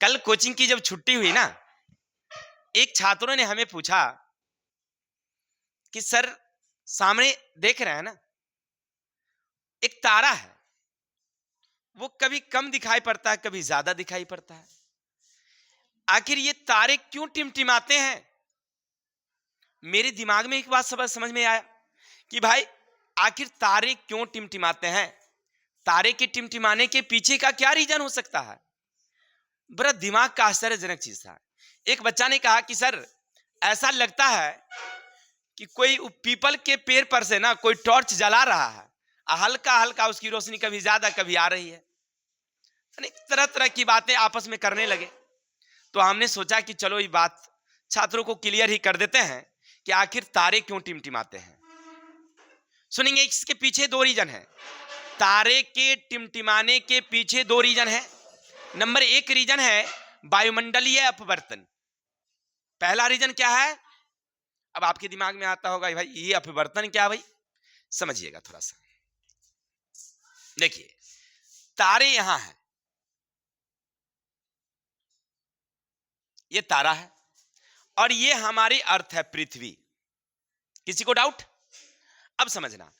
कल कोचिंग की जब छुट्टी हुई ना, एक छात्रों ने हमें पूछा कि सर सामने देख रहे हैं ना, एक तारा है, वो कभी कम दिखाई पड़ता है, कभी ज्यादा दिखाई पड़ता है। आखिर ये तारे क्यों टिमटिमाते हैं? मेरे दिमाग में एक बात समझ में आया कि भाई आखिर तारे क्यों टिमटिमाते हैं? तारे के टिमटिमाने के पीछे का क्या रीजन हो सकता है? बड़ा दिमाग का आश्चर्यजनक चीज था। एक बच्चा ने कहा कि सर ऐसा लगता है कि कोई पीपल के पेड़ पर से ना कोई टॉर्च जला रहा है, हल्का हल्का उसकी रोशनी कभी ज्यादा कभी आ रही है। तरह तरह की बातें आपस में करने लगे। तो हमने सोचा कि चलो ये बात छात्रों को क्लियर ही कर देते हैं कि आखिर तारे क्यों टिमटिमाते हैं। सुनेंगे, इसके पीछे दो रीजन है। तारे के टिमटिमाने के पीछे दो रीजन है। नंबर एक रीजन है वायुमंडलीय अपवर्तन। पहला रीजन क्या है? अब आपके दिमाग में आता होगा भाई ये अपवर्तन क्या? भाई समझिएगा थोड़ा सा। देखिए, तारे यहां है, ये तारा है और ये हमारी अर्थ है, पृथ्वी। किसी को डाउट? अब समझना,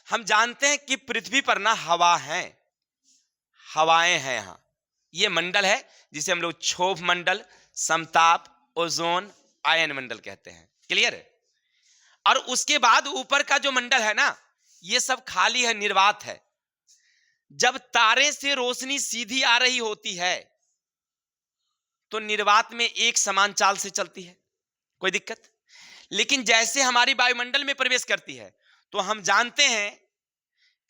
हम जानते हैं कि पृथ्वी पर ना हवा है, हवाएं हैं यहां। ये मंडल है जिसे हम लोग क्षोभ मंडल, समताप, ओजोन, आयन मंडल कहते हैं। क्लियर है? और उसके बाद ऊपर का जो मंडल है ना, ये सब खाली है, निर्वात है। जब तारे से रोशनी सीधी आ रही होती है तो निर्वात में एक समान चाल से चलती है, कोई दिक्कत। लेकिन जैसे हमारी वायुमंडल में प्रवेश करती है तो हम जानते हैं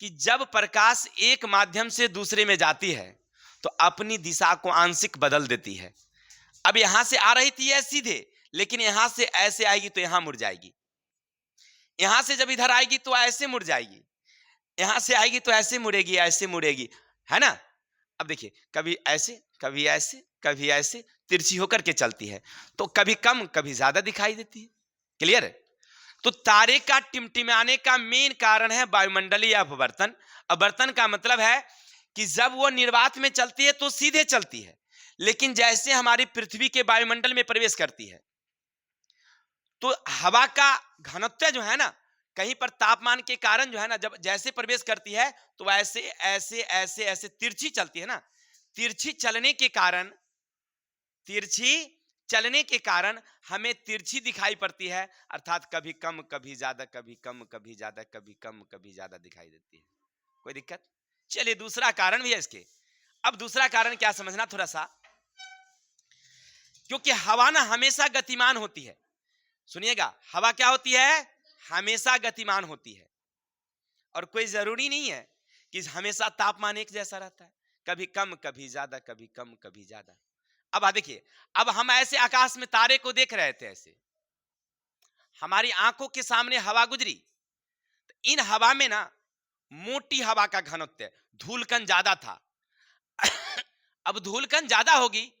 कि जब प्रकाश एक माध्यम से दूसरे में जाती है तो अपनी दिशा को आंशिक बदल देती है। अब यहां से आ रही थी यह सीधे, लेकिन यहां से ऐसे आएगी तो यहां मुड़ जाएगी, यहां से जब इधर आएगी तो ऐसे मुड़ जाएगी, यहां से आएगी तो ऐसे मुड़ेगी, ऐसे मुड़ेगी, है ना। अब देखिए, कभी ऐसे कभी ऐसे कभी ऐसे तिरछी होकर के चलती है, तो कभी कम कभी ज्यादा दिखाई देती है। क्लियर है? तो तारे का टिमटिमाने का मेन कारण है वायुमंडलीय अपवर्तन। अपवर्तन का मतलब है कि जब वो निर्वात में चलती है तो सीधे चलती है, लेकिन जैसे हमारी पृथ्वी के वायुमंडल में प्रवेश करती है तो हवा का घनत्व जो है ना, कहीं पर तापमान के कारण जो है ना, जब जैसे प्रवेश करती है तो ऐसे ऐसे ऐसे ऐसे तिरछी चलती है ना। तिरछी चलने के कारण हमें तिरछी दिखाई पड़ती है, अर्थात कभी कम कभी ज्यादा, कभी कम कभी ज्यादा, कभी कम कभी ज्यादा दिखाई देती है। कोई दिक्कत? चलिए, दूसरा कारण भी है इसके। अब दूसरा कारण क्या समझना थोड़ा सा, क्योंकि हवा ना हमेशा गतिमान होती है। सुनिएगा, हवा क्या होती है? हमेशा गतिमान होती है, और कोई जरूरी नहीं है कि हमेशा तापमान एक जैसा रहता है, कभी कम कभी ज्यादा, कभी कम कभी ज्यादा। अब देखिए, अब हम ऐसे आकाश में तारे को देख रहे थे, ऐसे हमारी आंखों के सामने हवा गुजरी, तो इन हवा में ना मोटी हवा का घनत्व, धूलकण ज्यादा था। अब धूलकण ज्यादा होगी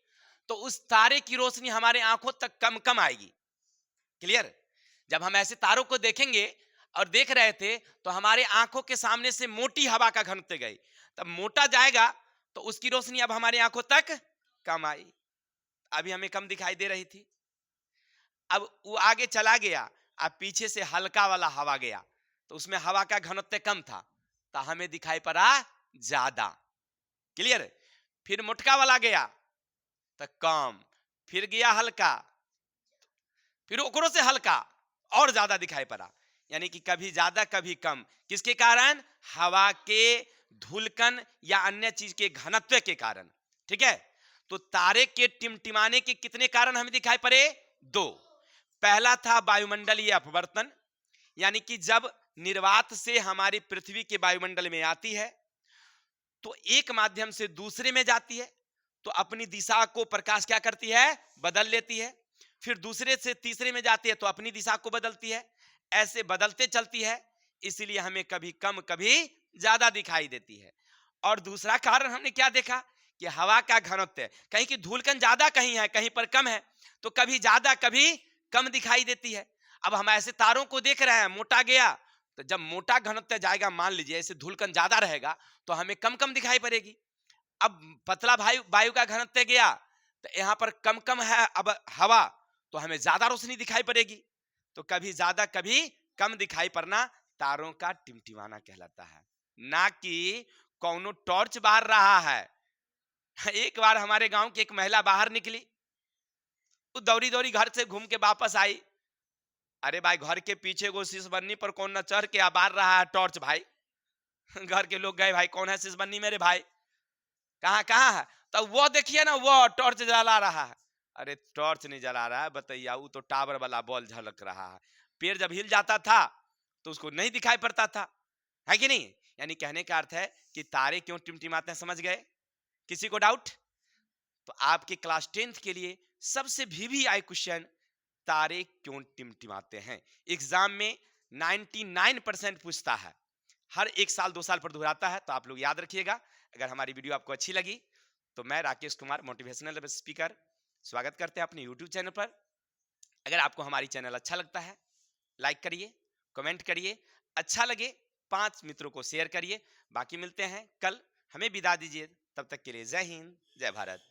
तो उस तारे की रोशनी हमारे आंखों तक कम कम आएगी। क्लियर? जब हम ऐसे तारों को देखेंगे और देख रहे थे तो हमारे आंखों के सामने से मोटी हवा का घनत्व गई, तब मोटा जाएगा तो उसकी रोशनी अब हमारी आंखों तक कम आई। अभी हमें कम दिखाई दे रही थी, अब वो आगे चला गया, अब पीछे से हल्का वाला हवा गया तो उसमें हवा का घनत्व कम था तो हमें दिखाई पड़ा ज्यादा। क्लियर? फिर मोटका वाला गया तो कम, फिर गया हल्का, फिर ओकरों से हल्का और ज्यादा दिखाई पड़ा। यानी कि कभी ज्यादा कभी कम, किसके कारण? हवा के धूलकण या अन्य चीज के घनत्व के कारण। ठीक है? तो तारे के टिमटिमाने के कितने कारण हमें दिखाई पड़े? दो। पहला था वायुमंडलीय अपवर्तन, यानी कि जब निर्वात से हमारी पृथ्वी के वायुमंडल में आती है तो एक माध्यम से दूसरे में जाती है तो अपनी दिशा को प्रकाश क्या करती है? बदल लेती है। फिर दूसरे से तीसरे में जाती है तो अपनी दिशा को बदलती है, ऐसे बदलते चलती है, इसलिए हमें कभी कम कभी ज्यादा दिखाई देती है। और दूसरा कारण हमने क्या देखा कि हवा का घनत्व, कहीं की धूलकण ज्यादा कहीं है कहीं पर कम है, तो कभी ज्यादा कभी कम दिखाई देती है। अब हम ऐसे तारों को देख रहे हैं, मोटा गया तो जब मोटा घनत्व जाएगा, मान लीजिए ऐसे धूलकण ज्यादा रहेगा तो हमें कम कम दिखाई पड़ेगी। अब पतला वायु का घनत्व गया तो यहाँ पर कम कम है अब हवा, तो हमें ज्यादा रोशनी दिखाई पड़ेगी। तो कभी ज्यादा कभी कम दिखाई पड़ना तारों का टिमटिमाना कहलाता है, ना कि कौनो टॉर्च बार रहा है। एक बार हमारे गांव की एक महिला बाहर निकली, वो दौड़ी दौड़ी घर से घूम के वापस आई। अरे भाई, घर के पीछे वो शीश बन्नी पर कौन न चढ़ के बार रहा है टॉर्च भाई। घर के लोग गए, भाई कौन है शीश बन्नी मेरे भाई, कहाँ कहाँ है? तो वो देखिए ना, वो टॉर्च जला रहा है। अरे टॉर्च नहीं जला रहा है बताइए, वो तो टावर वाला बॉल झलक रहा है। पेड़ जब हिल जाता था तो उसको नहीं दिखाई पड़ता था, है कि नहीं? यानी कहने का अर्थ है कि तारे क्यों टिमटिमाते हैं, समझ गए? किसी को डाउट? तो आपके क्लास 10th के लिए सबसे VVI क्वेश्चन, तारे क्यों टिमटिमाते हैं, एग्जाम में 99% पूछता है, हर 1 साल 2 साल पर दोहराता है। तो आप लोग याद रखिएगा। अगर हमारी वीडियो आपको अच्छी लगी तो मैं राकेश कुमार, मोटिवेशनल स्पीकर, स्वागत करते हैं अपने यूट्यूब चैनल पर। अगर आपको हमारी चैनल अच्छा लगता है, लाइक करिए, कमेंट करिए, अच्छा लगे 5 मित्रों को शेयर करिए। बाकी मिलते हैं कल, हमें विदा दीजिए, तब तक के लिए जय हिंद, जय भारत।